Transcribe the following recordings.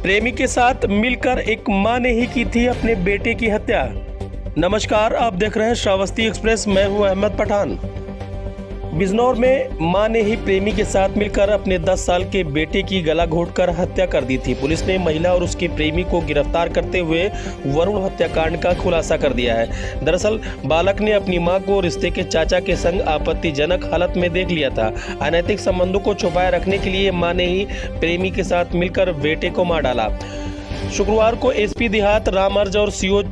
प्रेमी के साथ मिलकर एक मां ने ही की थी अपने बेटे की हत्या। नमस्कार, आप देख रहे हैं श्रावस्ती एक्सप्रेस। मैं हूं अहमद पठान। बिजनौर में मां ने ही प्रेमी के साथ मिलकर अपने 10 साल के बेटे की गला घोंटकर हत्या कर दी थी। पुलिस ने महिला और उसके प्रेमी को गिरफ्तार करते हुए वरुण हत्याकांड का खुलासा कर दिया है। दरअसल बालक ने अपनी मां को रिश्ते के चाचा के संग आपत्तिजनक हालत में देख लिया था। अनैतिक संबंधों को छुपाए रखने के लिए मां ने ही प्रेमी के साथ मिलकर बेटे को मार डाला। शुक्रवार को एसपी देहात राम अर्ज और सीओ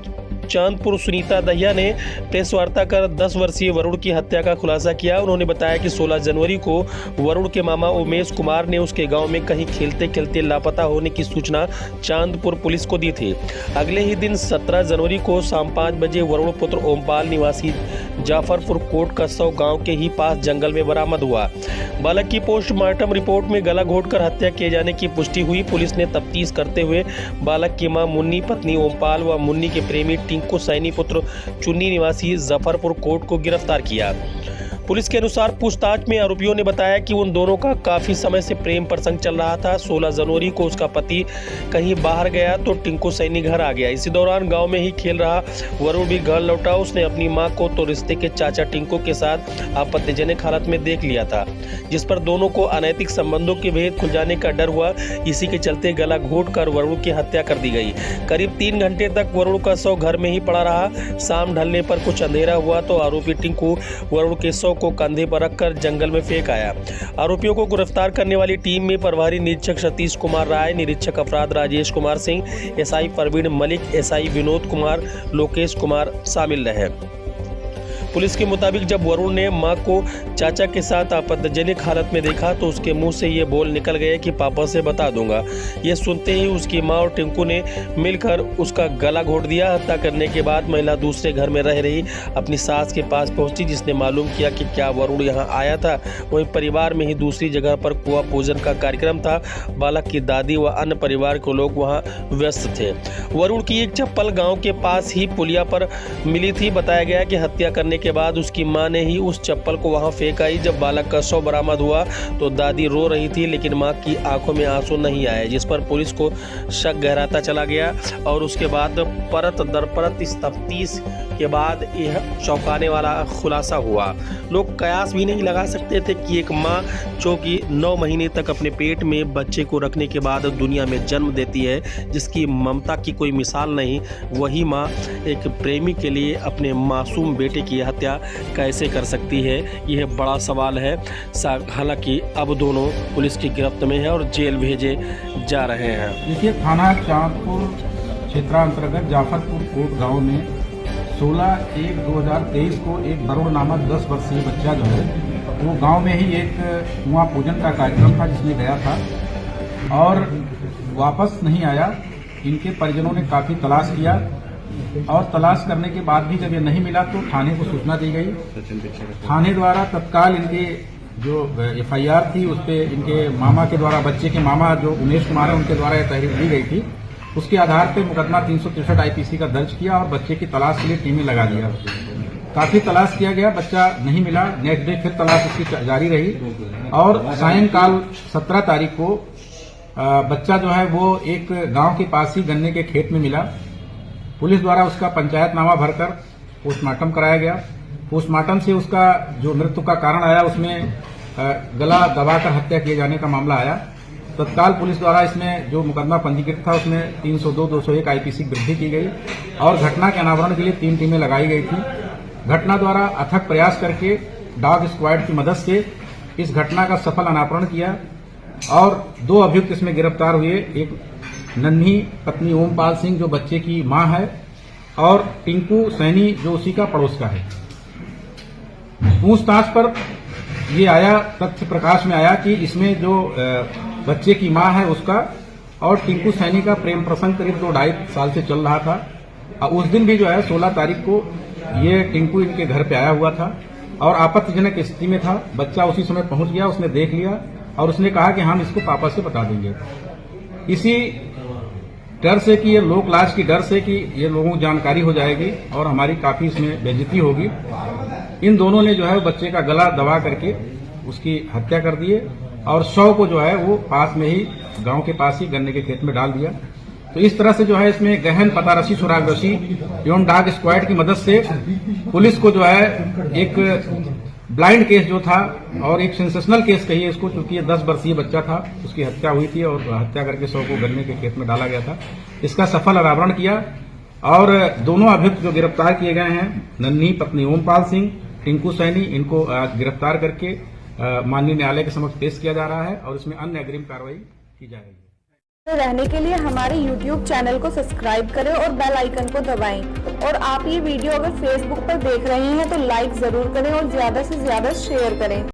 चांदपुर सुनीता दहिया ने प्रेस वार्ता कर 10 वर्षीय वरुण की हत्या का खुलासा किया। उन्होंने बताया कि 16 जनवरी को वरुण के मामा उमेश कुमार ने उसके गांव में कहीं खेलते खेलते लापता होने की सूचना चांदपुर पुलिस को दी थी। अगले ही दिन 17 जनवरी को शाम 5 बजे वरुण पुत्र ओमपाल निवासी जाफरपुर कोट का शव गांव के ही पास जंगल में बरामद हुआ। बालक की पोस्टमार्टम रिपोर्ट में गला घोंटकर हत्या किए जाने की पुष्टि हुई। पुलिस ने तफ्तीश करते हुए बालक की मां मुन्नी, पत्नी ओमपाल व मुन्नी के प्रेमी टिंकू सैनी पुत्र चुन्नी निवासी जफरपुर कोट को गिरफ्तार किया। पुलिस के अनुसार पूछताछ में आरोपियों ने बताया कि उन दोनों का काफी समय से प्रेम प्रसंग चल रहा था। 16 जनवरी को उसका पति कहीं बाहर गया तो टिंकू सैनी घर आ गया। इसी दौरान गांव में ही खेल रहा वरुण भी घर लौटा। उसने अपनी मां को तो रिश्ते के चाचा टिंकू के साथ आपत्तिजनक हालत में देख लिया था, जिस पर दोनों को अनैतिक संबंधों के भेद खुल जाने का डर हुआ। इसी के चलते गला घोंटकर वरुण की हत्या कर दी गई। करीब 3 घंटे तक वरुण का शव घर में ही पड़ा रहा। शाम ढलने पर कुछ अंधेरा हुआ तो आरोपी टिंकू वरुण के शव को कंधे पर रखकर जंगल में फेंक आया। आरोपियों को गिरफ्तार करने वाली टीम में प्रभारी निरीक्षक सतीश कुमार राय, निरीक्षक अपराध राजेश कुमार सिंह, एसआई परवीन मलिक, एसआई विनोद कुमार, लोकेश कुमार शामिल रहे। पुलिस के मुताबिक जब वरुण ने मां को चाचा के साथ आपत्तिजनक हालत में देखा तो उसके मुंह से ये बोल निकल गए कि पापा से बता दूंगा। ये सुनते ही उसकी मां और टिंकू ने मिलकर उसका गला घोंट दिया। हत्या करने के बाद महिला दूसरे घर में रह रही अपनी सास के पास पहुंची, जिसने मालूम किया कि क्या वरुण यहाँ आया था। वहीं परिवार में ही दूसरी जगह पर कुआं पूजन का कार्यक्रम था। बालक की दादी व अन्य परिवार के लोग वहाँ व्यस्त थे। वरुण की एक चप्पल गाँव के पास ही पुलिया पर मिली थी। बताया गया कि हत्या करने के बाद उसकी मां ने ही उस चप्पल को वहां फेंक आई। जब बालक का शव बरामद हुआ तो दादी रो रही थी, लेकिन मां की आंखों में आंसू नहीं आए, जिस पर पुलिस को शक गहराता चला गया। और उसके बाद परत दर परत इस तफ्तीश के बाद यह चौंकाने वाला खुलासा हुआ। लोग कयास भी नहीं लगा सकते थे कि एक मां जो कि 9 महीने तक अपने पेट में बच्चे को रखने के बाद दुनिया में जन्म देती है, जिसकी ममता की कोई मिसाल नहीं, वही मां एक प्रेमी के लिए अपने मासूम बेटे की हत्या कैसे कर सकती है, यह बड़ा सवाल है। हालांकि अब दोनों पुलिस की गिरफ्त में हैं और जेल भेजे जा रहे हैं। देखिए, थाना चांदपुर क्षेत्रांतर्गत जाफरपुर कोट गांव में 16/1/2023 को एक वरुण नामक 10 वर्षीय बच्चा जो है वो गांव में ही एक कुआं पूजन का कार्यक्रम था जिसमें गया था और वापस नहीं आया। इनके परिजनों ने काफ़ी तलाश किया और तलाश करने के बाद भी जब ये नहीं मिला तो थाने को सूचना दी गई। थाने द्वारा तत्काल इनके जो एफआईआर थी उस पर इनके मामा के द्वारा, बच्चे के मामा जो उमेश कुमार है उनके द्वारा यह तहरीर दी गई थी। उसके आधार पर मुकदमा 363 आईपीसी का दर्ज किया और बच्चे की तलाश के लिए टीमें लगा दिया। काफी तलाश किया गया, बच्चा नहीं मिला। नेक्स्ट डे फिर तलाश उसकी जारी रही और सायंकाल 17 तारीख को बच्चा जो है वो एक गांव के पास ही गन्ने के खेत में मिला। पुलिस द्वारा उसका पंचायतनामा भरकर पोस्टमार्टम कराया गया। पोस्टमार्टम से उसका जो मृत्यु का कारण आया उसमें गला दबाकर हत्या किए जाने का मामला आया। तत्काल पुलिस द्वारा इसमें जो मुकदमा पंजीकृत था उसमें 302/201 आईपीसी वृद्धि की गई और घटना के अनावरण के लिए 3 टीमें लगाई गई थी। घटना द्वारा अथक प्रयास करके डॉग स्क्वाड की मदद से इस घटना का सफल अनावरण किया और 2 अभियुक्त इसमें गिरफ्तार हुए। एक नन्ही पत्नी ओमपाल सिंह जो बच्चे की मां है और टिंकू सैनी जो उसी का पड़ोस का है। पूछताछ पर ये आया, तथ्य प्रकाश में आया कि इसमें जो बच्चे की मां है उसका और टिंकू सैनी का प्रेम प्रसंग करीब 2-2.5 साल से चल रहा था। उस दिन भी जो है 16 तारीख को ये टिंकू इनके घर पे आया हुआ था और आपत्तिजनक स्थिति में था। बच्चा उसी समय पहुंच गया, उसने देख लिया और उसने कहा कि हम इसको पापा से बता देंगे। इसी डर से कि ये लोक लाज की डर से कि ये लोगों को जानकारी हो जाएगी और हमारी काफी इसमें बेइज्जती होगी, इन दोनों ने जो है बच्चे का गला दबा करके उसकी हत्या कर दी और शव को जो है वो पास में ही गांव के पास ही गन्ने के खेत में डाल दिया। तो इस तरह से जो है इसमें गहन पतारसी, सुरागरसी एवं डॉग स्क्वाड की मदद से पुलिस को जो है एक ब्लाइंड केस जो था और एक सेंसेशनल केस कहिए इसको, क्योंकि ये 10 वर्षीय बच्चा था, उसकी हत्या हुई थी और हत्या करके शव को गन्ने के खेत में डाला गया था। इसका सफल अनावरण किया और दोनों अभियुक्त जो गिरफ्तार किए गए हैं, नन्ही पत्नी ओमपाल सिंह, टिंकू सैनी, इनको गिरफ्तार करके माननीय न्यायालय के समक्ष पेश किया जा रहा है और इसमें अन्य अग्रिम कार्रवाई की जाएगी। रहने के लिए हमारे YouTube चैनल को सब्सक्राइब करें और बेल आइकन को दबाएं। और आप ये वीडियो अगर Facebook पर देख रहे हैं तो लाइक जरूर करें और ज्यादा से ज्यादा शेयर करें।